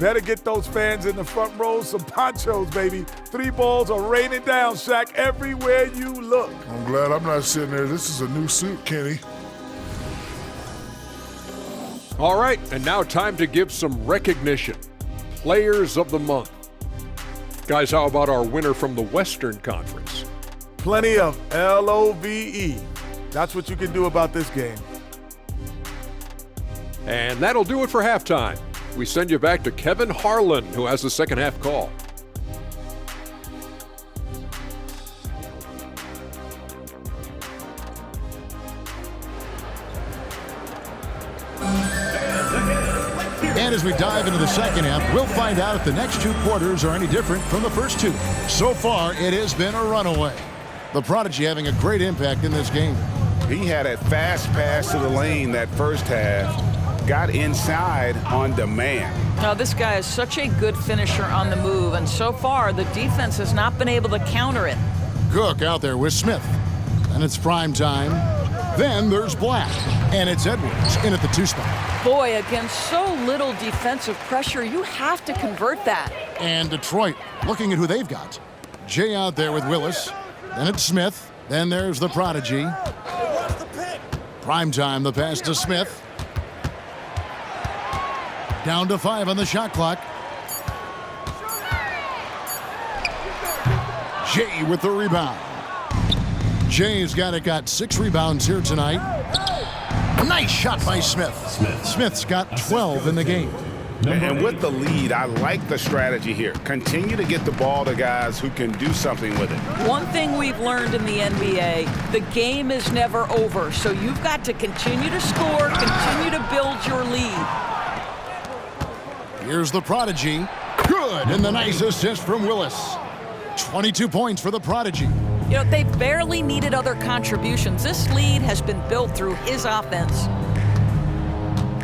Better get those fans in the front row some ponchos, baby. 3 balls are raining down, Shaq, everywhere you look. I'm glad I'm not sitting there. This is a new suit, Kenny. All right, and now time to give some recognition. Players of the Month. Guys, how about our winner from the Western Conference? Plenty of LOVE. That's what you can do about this game. And that'll do it for halftime. We send you back to Kevin Harlan, who has the second half call. And as we dive into the second half, we'll find out if the next 2 quarters are any different from the first 2. So far, it has been a runaway. The Prodigy having a great impact in this game. He had a fast pass to the lane that first half. Got inside on demand. Now, this guy is such a good finisher on the move, and so far, the defense has not been able to counter it. Cook out there with Smith. And it's prime time. Then there's Black. And it's Edwards in at the 2 spot. Boy, against so little defensive pressure, you have to convert that. And Detroit looking at who they've got. Jay out there with Willis. Then it's Smith. Then there's the Prodigy. Prime time, the pass to Smith. Down to 5 on the shot clock. Jay with the rebound. Jay's got 6 rebounds here tonight. Nice shot by Smith. Smith's got 12 in the game. And with the lead, I like the strategy here. Continue to get the ball to guys who can do something with it. One thing we've learned in the NBA, the game is never over. So you've got to continue to score, continue to build your lead. Here's the Prodigy. Good, and the nice assist from Willis. 22 points for the Prodigy. You know, they barely needed other contributions. This lead has been built through his offense.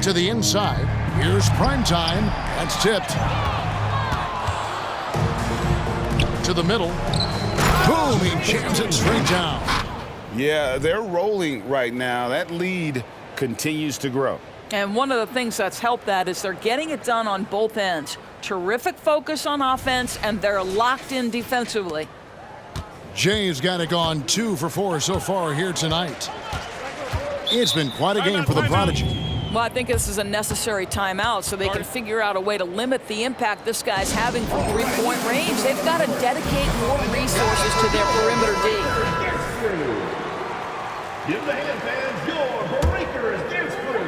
To the inside. Here's prime time. That's tipped. To the middle. Boom, he jams it straight down. Yeah, they're rolling right now. That lead continues to grow. And one of the things that's helped that is they're getting it done on both ends. Terrific focus on offense, and they're locked in defensively. Jay's got it gone 2 for 4 so far here tonight. It's been quite a game for the Prodigy. Well, I think this is a necessary timeout so they can figure out a way to limit the impact this guy's having from 3-point range. They've got to dedicate more resources to their perimeter D. Give the hand fans your Breakers dance crew.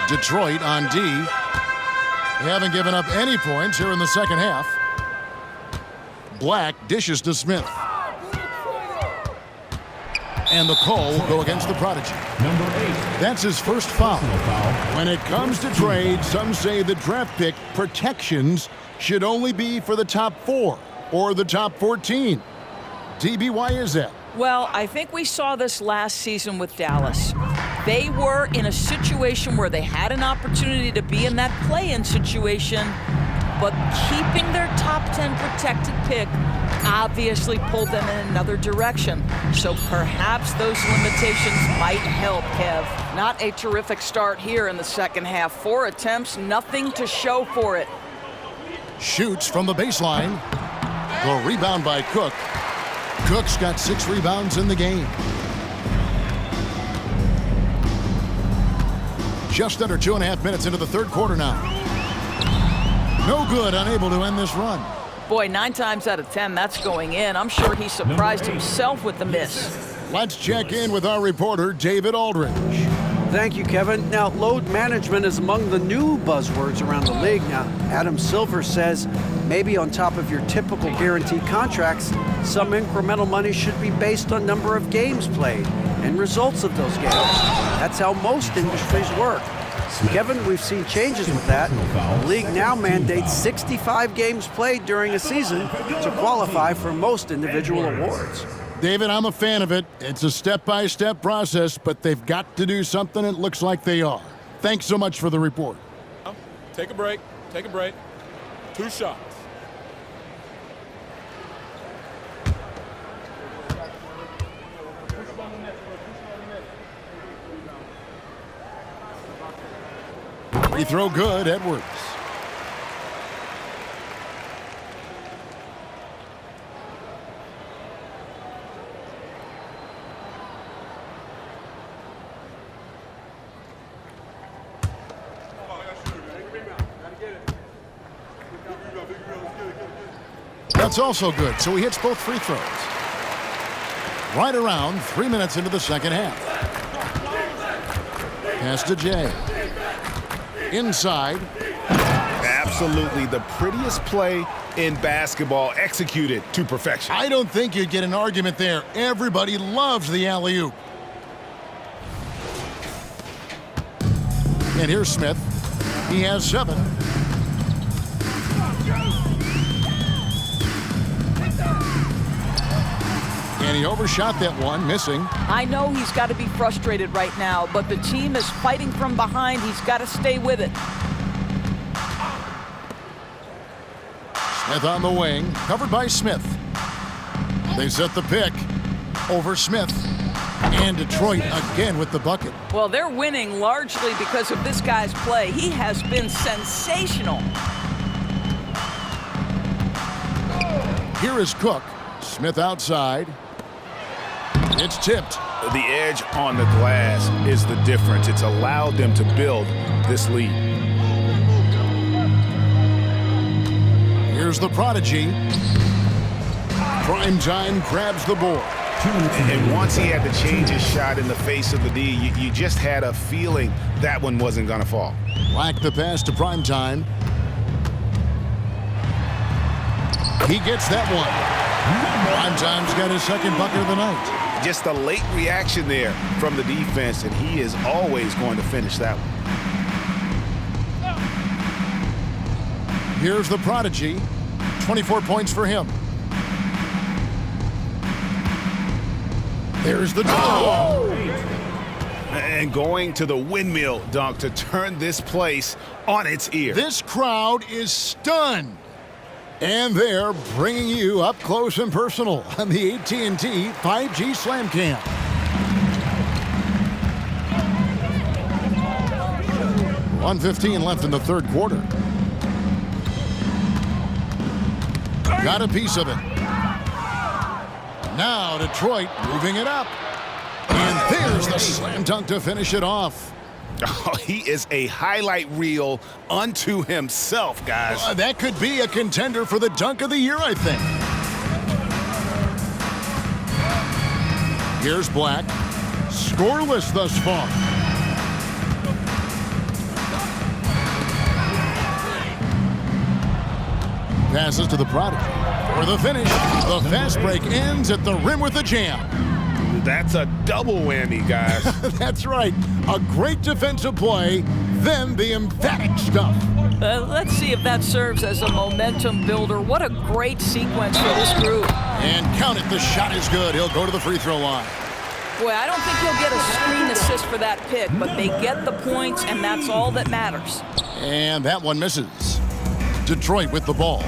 Detroit on D. They haven't given up any points here in the second half. Black dishes to Smith. And the call will go against the Prodigy. Number 8. That's his first foul. When it comes to trade, some say the draft pick protections should only be for the top 4 or the top 14. DB, why is that? Well, I think we saw this last season with Dallas. They were in a situation where they had an opportunity to be in that play-in situation, but keeping their top 10 protected pick obviously pulled them in another direction. So perhaps those limitations might help, Kev. Not a terrific start here in the second half. 4 attempts, nothing to show for it. Shoots from the baseline. The rebound by Cook. Cook's got 6 rebounds in the game. Just under 2.5 minutes into the third quarter now. No good, unable to end this run. Boy, 9 times out of 10, that's going in. I'm sure he surprised himself with the miss. Let's check in with our reporter, David Aldridge. Thank you, Kevin. Now, load management is among the new buzzwords around the league. Now, Adam Silver says maybe on top of your typical guaranteed contracts, some incremental money should be based on number of games played and results of those games. That's how most industries work. Kevin, we've seen changes with that. The league now mandates 65 games played during a season to qualify for most individual awards. David, I'm a fan of it. It's a step-by-step process, but they've got to do something. It looks like they are. Thanks so much for the report. Take a break. Take a break. 2 shots. Free throw good, Edwards. That's also good, so he hits both free throws. Right around 3 minutes into the second half. Pass to Jay. Inside. Absolutely the prettiest play in basketball, executed to perfection. I don't think you'd get an argument there. Everybody loves the alley-oop. And here's Smith. He has 7. And he overshot that one, missing. I know he's got to be frustrated right now, but the team is fighting from behind. He's got to stay with it. Smith on the wing, covered by Smith. They set the pick over Smith. And Detroit again with the bucket. Well, they're winning largely because of this guy's play. He has been sensational. Here is Cook. Smith outside. It's tipped. The edge on the glass is the difference. It's allowed them to build this lead. Here's the prodigy. Primetime grabs the board. And once he had to change his shot in the face of the D, you just had a feeling that one wasn't going to fall. Black the pass to Primetime. He gets that one. Primetime's got his second bucket of the night. Just a late reaction there from the defense, and he is always going to finish that one. Here's the prodigy. 24 points for him. There's the dunk. And going to the windmill dunk to turn this place on its ear. This crowd is stunned. And they're bringing you up close and personal on the AT&T 5G Slam Cam. .115 left in the third quarter. Got a piece of it. Now Detroit moving it up. And there's the slam dunk to finish it off. Oh, he is a highlight reel unto himself, guys. That could be a contender for the dunk of the year, I think. Here's Black. Scoreless thus far. Passes to the prodigy. For the finish, the fast break ends at the rim with a jam. That's a double whammy, guys. That's right. A great defensive play, then the emphatic stuff. Let's see if that serves as a momentum builder. What a great sequence for this group. And count it, the shot is good. He'll go to the free throw line. Boy, I don't think he'll get a screen assist for that pick, but they get the points, and that's all that matters. And that one misses. Detroit with the ball.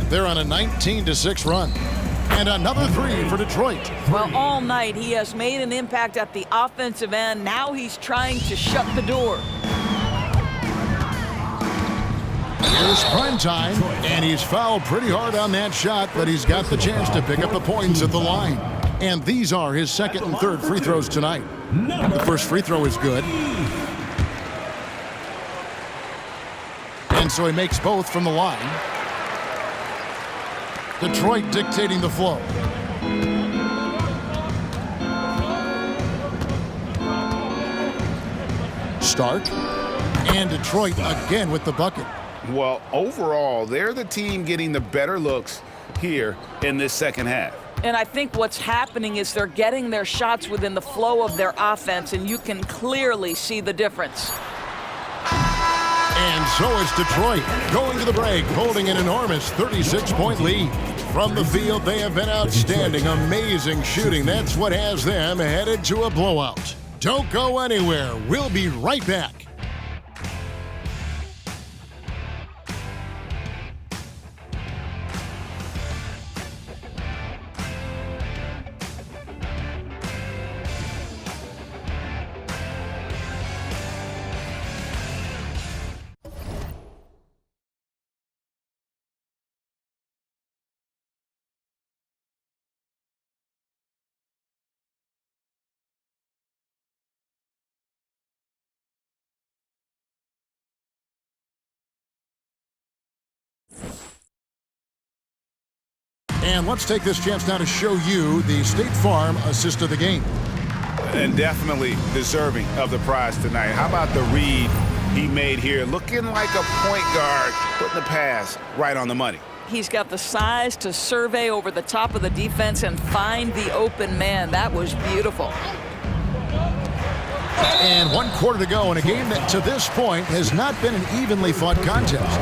They're on a 19-6 run. And another three for Detroit. Well, all night he has made an impact at the offensive end. Now he's trying to shut the door. Here's Primetime, and he's fouled pretty hard on that shot, but he's got the chance to pick up the points at the line. And these are his second and third free throws tonight. The first free throw is good. And so he makes both from the line. Detroit dictating the flow. Stark. And Detroit again with the bucket. Well, overall, they're the team getting the better looks here in this second half. And I think what's happening is they're getting their shots within the flow of their offense, and you can clearly see the difference. And so is Detroit going to the break, holding an enormous 36-point lead. From the field, they have been outstanding, amazing shooting. That's what has them headed to a blowout. Don't go anywhere. We'll be right back. And let's take this chance now to show you the State Farm assist of the game. And definitely deserving of the prize tonight. How about the read he made here? Looking like a point guard, putting the pass right on the money. He's got the size to survey over the top of the defense and find the open man. That was beautiful. And 1 quarter to go in a game that to this point has not been an evenly fought contest.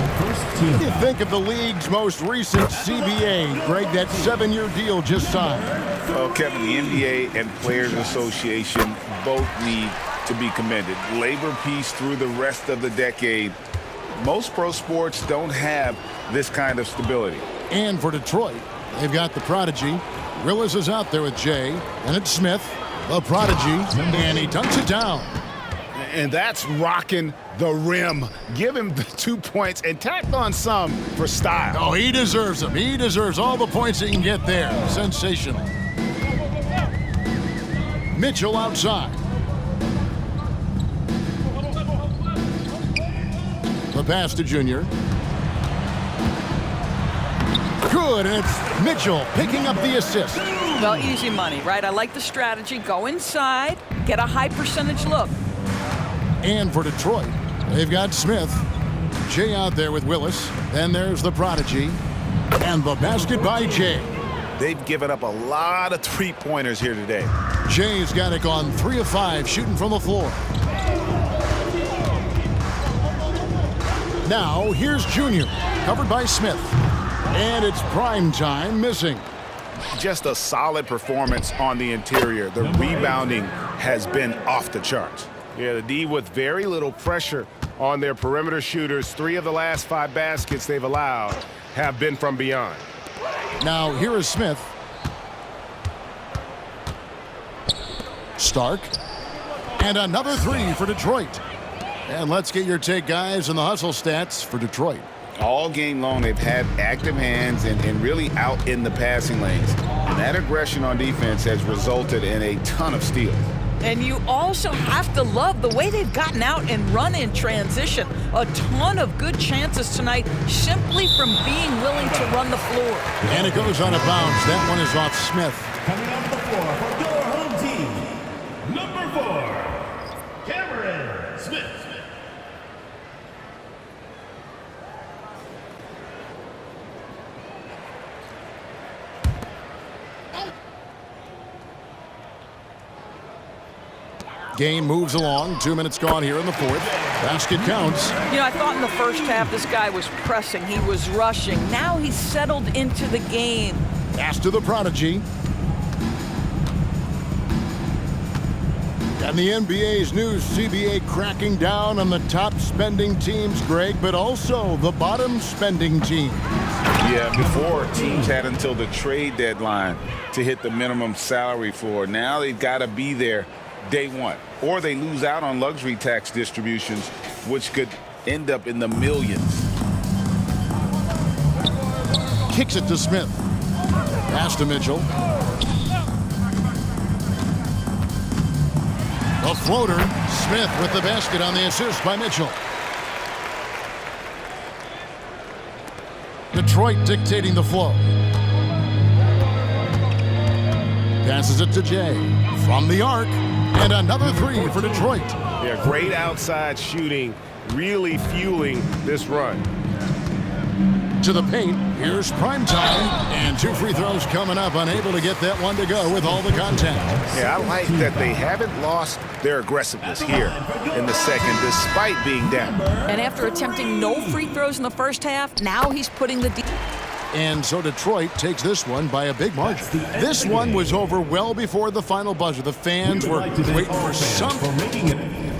You think of the league's most recent CBA, Greg, that 7-year deal just signed. Well, Kevin, the NBA and Players Association both need to be commended. Labor peace through the rest of the decade. Most pro sports don't have this kind of stability. And for Detroit, they've got the prodigy. Willis is out there with Jay, and it's Smith, the prodigy, and he dunks it down. And that's rocking the rim. Give him the 2 points and tack on some for style. Oh, he deserves them. He deserves all the points he can get there. Sensational. Mitchell outside. The pass to Junior. Good, and it's Mitchell picking up the assist. Well, easy money, right? I like the strategy. Go inside, get a high percentage look. And for Detroit, they've got Smith. Jay out there with Willis. Then there's the prodigy. And the basket by Jay. They've given up a lot of three-pointers here today. Jay's got it on 3 of 5 shooting from the floor. Now, here's Junior, covered by Smith. And it's prime time missing. Just a solid performance on the interior. The rebounding has been off the charts. Yeah, the D with very little pressure on their perimeter shooters. 3 of the last 5 baskets they've allowed have been from beyond. Now, here is Smith. Stark. And another 3 for Detroit. And let's get your take, guys, on the hustle stats for Detroit. All game long, they've had active hands and really out in the passing lanes. And that aggression on defense has resulted in a ton of steals. And you also have to love the way they've gotten out and run in transition. A ton of good chances tonight simply from being willing to run the floor. And it goes out of bounds. That one is off Smith. Coming on the floor for your home team, number 4, Cameron Smith. Game moves along. 2 minutes gone here in the fourth. Basket counts. You know, I thought in the first half this guy was pressing. He was rushing. Now he's settled into the game. Pass to the prodigy. And the NBA's new CBA cracking down on the top spending teams, Greg, but also the bottom spending teams. Yeah, before teams had until the trade deadline to hit the minimum salary floor. Now they've got to be there day one, or they lose out on luxury tax distributions, which could end up in the millions. Kicks it to Smith. Pass to Mitchell. A floater. Smith with the basket on the assist by Mitchell. Detroit dictating the flow. Passes it to Jay. From the arc. And another 3 for Detroit. Yeah, great outside shooting, really fueling this run. To the paint, here's prime time, and 2 free throws coming up, unable to get that one to go with all the contact. Yeah, I like that they haven't lost their aggressiveness here in the second, despite being down. And after attempting no free throws in the first half, now he's putting the And so Detroit takes this one by a big margin. This one was over well before the final buzzer. The fans were waiting for something.